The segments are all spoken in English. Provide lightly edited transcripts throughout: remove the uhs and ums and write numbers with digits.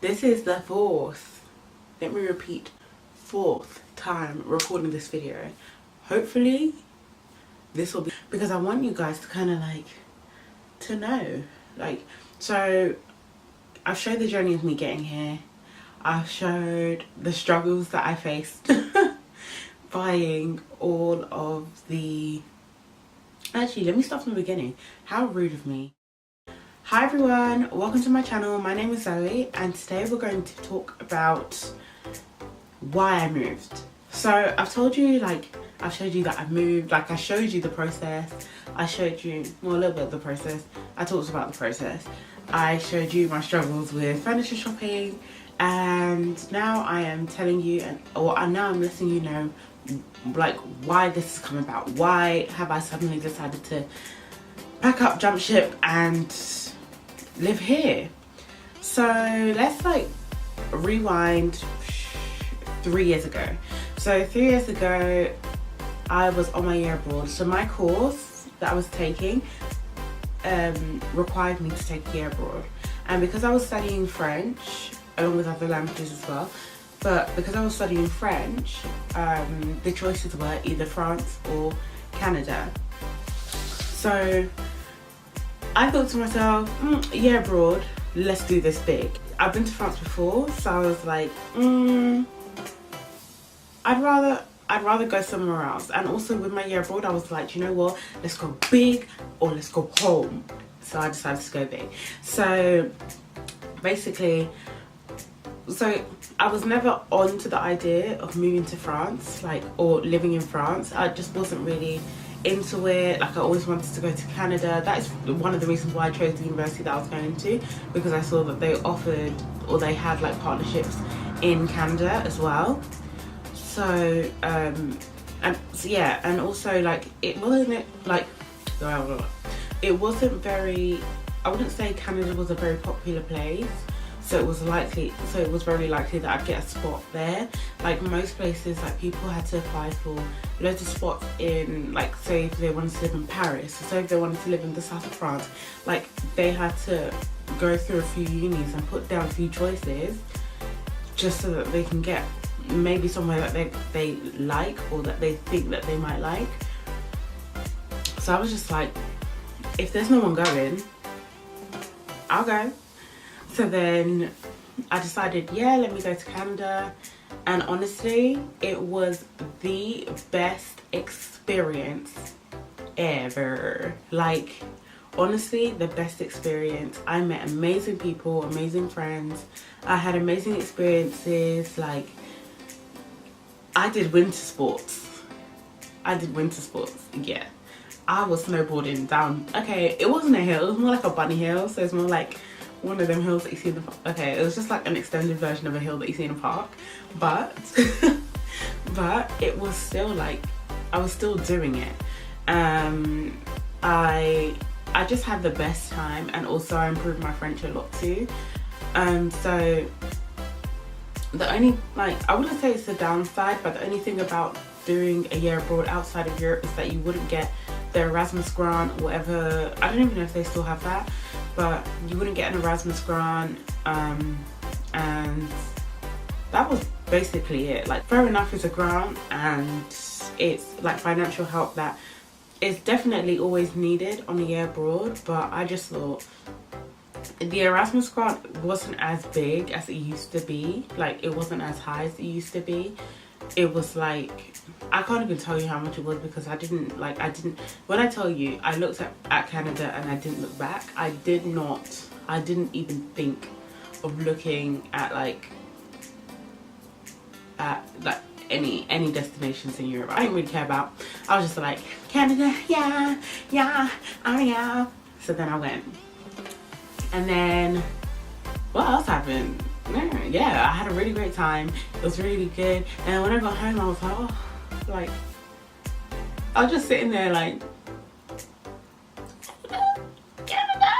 This is the fourth, let me repeat, fourth time recording this video. Hopefully this will be, because I want you guys to kind of like to know, like, so I've showed the journey of me getting here. I've showed the struggles that I faced buying all of the, actually let me start from the beginning. How rude of me. Hi everyone, welcome to my channel. My name is Zoe and today we're going to talk about why I moved. So I've told you, like, I've showed you that I moved, like I showed you the process. I showed you, well, a little bit of the process. I talked about the process. I showed you my struggles with furniture shopping, and now I am telling you, now I'm letting you know, like, why this has come about. Why have I suddenly decided to pack up, jump ship and live here? So let's like rewind 3 years ago. So 3 years ago I was on my year abroad. So my course that I was taking required me to take a year abroad, and because I was studying French along with other languages as well, but because I was studying French, the choices were either France or Canada. So I thought to myself, year abroad, let's do this big. I've been to France before, so I was like, I'd rather go somewhere else. And also with my year abroad, I was like, you know what, let's go big or let's go home. So I decided to go big. So basically, so I was never on to the idea of moving to France, like, or living in France. I just wasn't really into it. Like, I always wanted to go to Canada. That is one of the reasons why I chose the university that I was going to, because I saw that they offered, or they had like partnerships in Canada as well. So and also like it wasn't like, it wasn't very, I wouldn't say Canada was a very popular place. So it was very likely that I'd get a spot there. Like most places, like people had to apply for loads of spots in, like, say if they wanted to live in Paris, or say if they wanted to live in the south of France, like they had to go through a few unis and put down a few choices just so that they can get maybe somewhere that they like, or that they think that they might like. So I was just like, if there's no one going, I'll go. So then I decided, yeah, let me go to Canada. And honestly, it was the best experience ever. Like, honestly, the best experience. I met amazing people, amazing friends. I had amazing experiences. Like, I did winter sports. Yeah. I was snowboarding down, okay, it wasn't a hill, it was more like a bunny hill. So it's more like one of them hills that you see in the park. Okay, it was just like an extended version of a hill that you see in a park, but but it was still like, I was still doing it. I just had the best time, and also I improved my French a lot too. So the only, like, I wouldn't say it's the downside, but the only thing about doing a year abroad outside of Europe is that you wouldn't get the Erasmus grant, or whatever. I don't even know if they still have that, but you wouldn't get an Erasmus grant, and that was basically it. Like, fair enough, it's a grant and it's like financial help that is definitely always needed on a year abroad, but I just thought the Erasmus grant wasn't as big as it used to be. Like, it wasn't as high as it used to be. It was like, I can't even tell you how much it was, because when I tell you I looked at Canada and I didn't look back, I didn't even think of looking at like any destinations in Europe. I didn't really care about. I was just like, Canada, yeah, oh yeah. So then I went, and then what else happened? Yeah, I had a really great time. It was really good. And when I got home, I was like, oh, like, I was just sitting there like, Canada.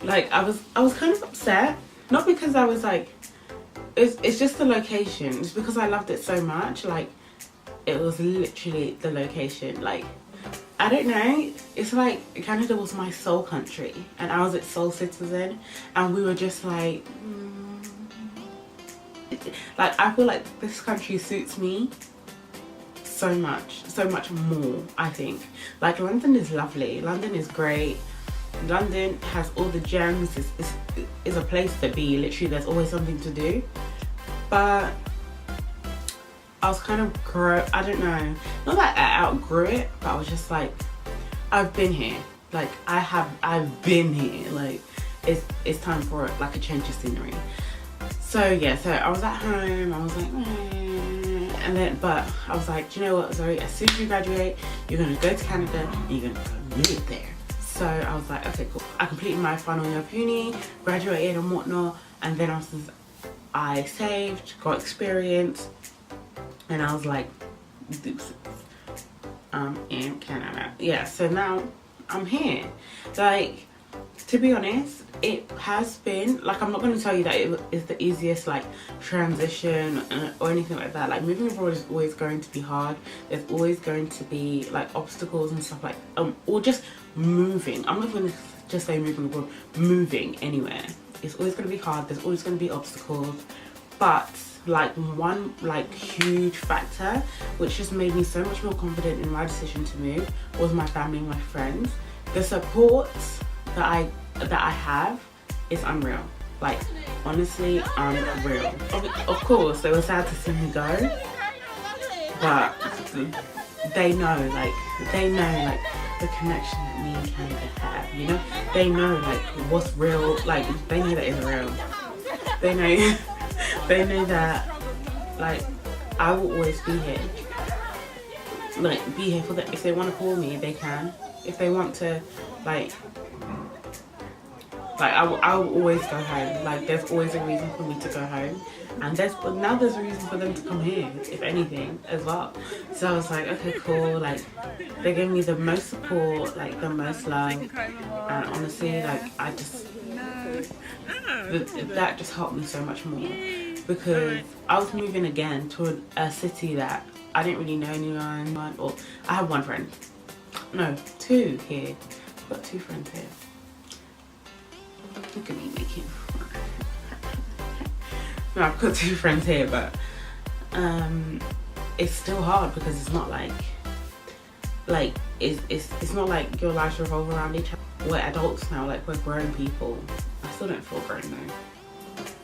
Like, I was kind of upset, not because I was like, it's just the location. It's because I loved it so much. Like, it was literally the location. Like, I don't know, it's like Canada was my soul country and I was its sole citizen, and we were just like, like I feel like this country suits me so much more. I think like London is lovely, London is great, London has all the gems, is a place to be. Literally there's always something to do. But I was kind of I don't know, not that I outgrew it, but I was just like, I've been here, like I've been here, like it's time for like a change of scenery. So yeah, so I was at home, I was like and then, but I was like, do you know what, Zoe, as soon as you graduate, you're going to go to Canada and you're going to go live there. So I was like, okay, cool. I completed my final year of uni, graduated and whatnot, and then I saved, got experience, and I was like, I'm in Canada. Yeah, so now I'm here. Like, to be honest, it has been, like, I'm not going to tell you that it is the easiest, like, transition or anything like that. Like, moving abroad is always going to be hard. There's always going to be, like, obstacles and stuff like, or just moving. I'm not going to just say moving abroad, moving anywhere. It's always going to be hard. There's always going to be obstacles. But, like, one, like, huge factor, which just made me so much more confident in my decision to move, was my family and my friends. The support that I have is unreal. Like, honestly, unreal. Of course, they were sad to see me go, but they know the connection that me and Canada have, you know? They know, like, what's real, like, they know that it's real. They know, they know that, like, I will always be here. Like, be here for them. If they want to call me, they can. If they want to, like I will always go home. Like, there's always a reason for me to go home, and now there's a reason for them to come here, if anything, as well. So I was like, okay, cool. Like, they gave me the most support, like the most love, and honestly, like, I just that just helped me so much more, because I was moving again to a city that I didn't really know anyone, or I have one friend, no, two here. I've got two friends here. Look at me making fun. No, I've got two friends here, but it's still hard, because it's not like it's not like your lives revolve around each other. We're adults now, like, we're grown people. I still don't feel grown though,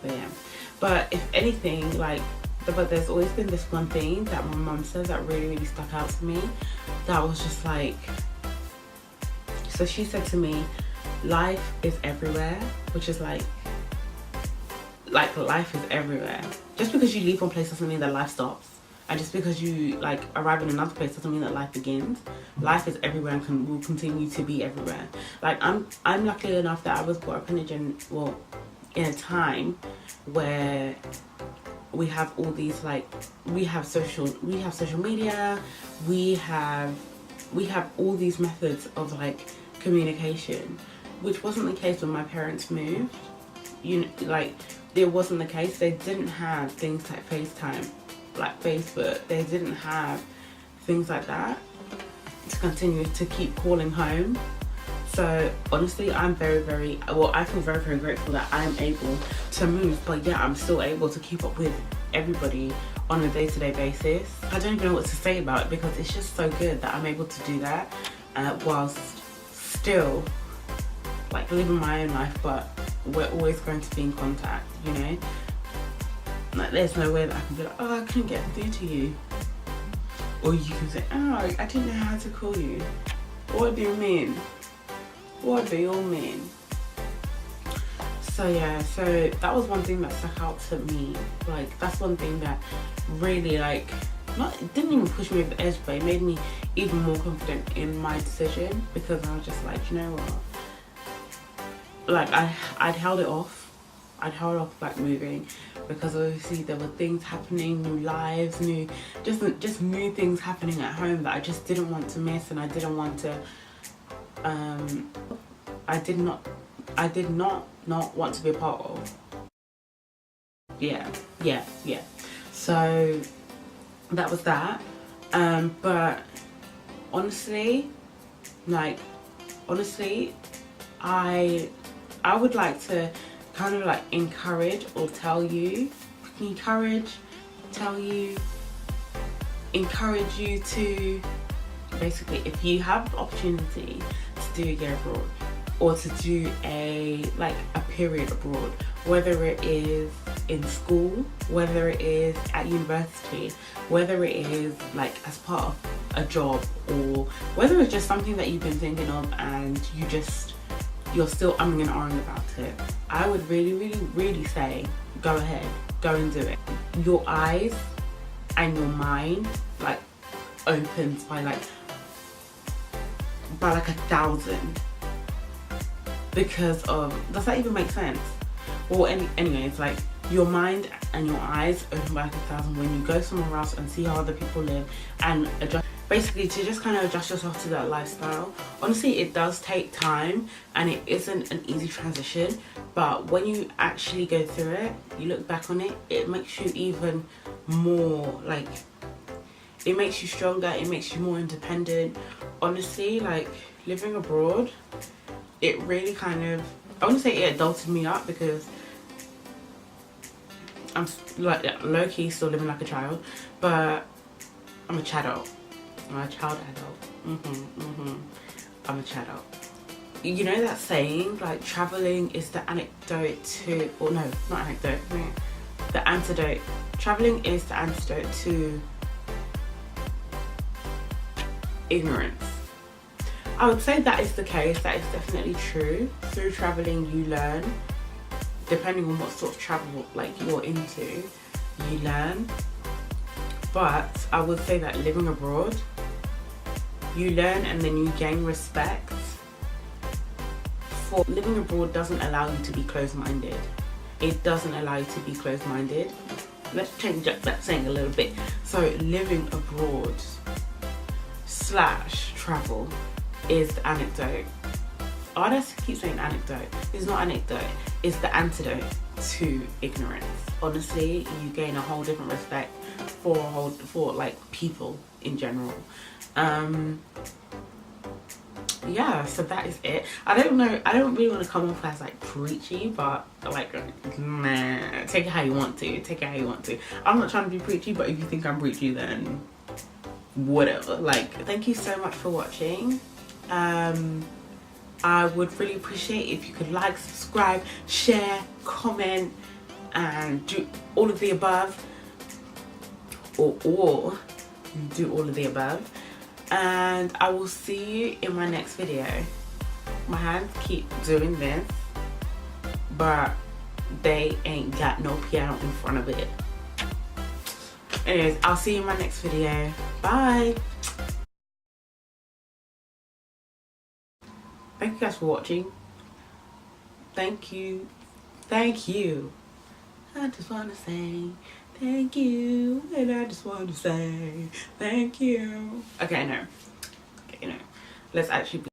but yeah. But if anything, like, but there's always been this one thing that my mum says that really stuck out to me, that was just like, so she said to me, life is everywhere, which is like life is everywhere. Just because you leave one place doesn't mean that life stops, and just because you, like, arrive in another place doesn't mean that life begins. Life is everywhere and will continue to be everywhere. Like, I'm lucky enough that I was brought up in a time where we have all these, like, we have social media, we have all these methods of, like, communication, which wasn't the case when my parents moved. You know, like, it wasn't the case. They didn't have things like FaceTime, like Facebook. They didn't have things like that to continue to keep calling home. So honestly, I'm I feel very, very grateful that I'm able to move, but yeah, I'm still able to keep up with everybody on a day-to-day basis. I don't even know what to say about it, because it's just so good that I'm able to do that whilst still, like, living my own life, but we're always going to be in contact, you know? Like, there's no way that I can be like, oh, I couldn't get through to you. Or you can say, oh, I didn't know how to call you. What do you mean? What do you mean? So yeah, so that was one thing that stuck out to me. Like, that's one thing that really, like, it didn't even push me over the edge, but it made me even more confident in my decision, because I was just like, you know what? Like, I'd held it off. I'd held off, like, moving, because obviously there were things happening, new lives, just new things happening at home that I just didn't want to miss, and I didn't want to, I did not want to be a part of. Yeah. So that was that. But honestly, I would like to kind of, like, encourage or tell you, encourage you to basically, if you have the opportunity to do a year abroad or to do a period abroad, whether it is in school, whether it is at university, whether it is like as part of a job, or whether it's just something that you've been thinking of and you're still umming and ahhing about it, I would really say go ahead, go and do it. Your eyes and your mind like opens by like 1,000, because of, does that even make sense? Well, anyways, like your mind and your eyes open by like 1,000 when you go somewhere else and see how other people live and adjust, basically to just kind of adjust yourself to that lifestyle. Honestly, it does take time and it isn't an easy transition, but when you actually go through it, you look back on it, it makes you even more like, it makes you stronger, it makes you more independent. Honestly, like living abroad, it really kind of, I wouldn't say it adulted me up, because I'm like low-key still living like a child, but I'm a child. I'm a child adult. I'm a child. You know that saying, like traveling is the anecdote to, or no, not anecdote, the antidote. Traveling is the antidote to ignorance. I would say that is the case. That is definitely true. Through traveling you learn, depending on what sort of travel like you're into, you learn. But I would say that living abroad, you learn and then you gain respect. For living abroad doesn't allow you to be closed-minded. It doesn't allow you to be closed-minded. Let's change up that saying a little bit. So living abroad / travel is the anecdote. Oh, I just keep saying anecdote. It's not anecdote. It's the antidote to ignorance. Honestly, you gain a whole different respect for like people in general. Yeah, so that is it. I don't know, I don't really want to come off as like preachy, but like, nah, take it how you want to. Take it how you want to. I'm not trying to be preachy, but if you think I'm preachy, then whatever. Like, thank you so much for watching. I would really appreciate if you could like, subscribe, share, comment, and do all of the above, or do all of the above. And I will see you in my next video. My hands keep doing this, but they ain't got no piano in front of it. Anyways, I'll see you in my next video. Bye. Thank you guys for watching. Thank you. Thank you. I just want to say thank you. And I just want to say thank you. Okay, no. Okay, no. Let's actually be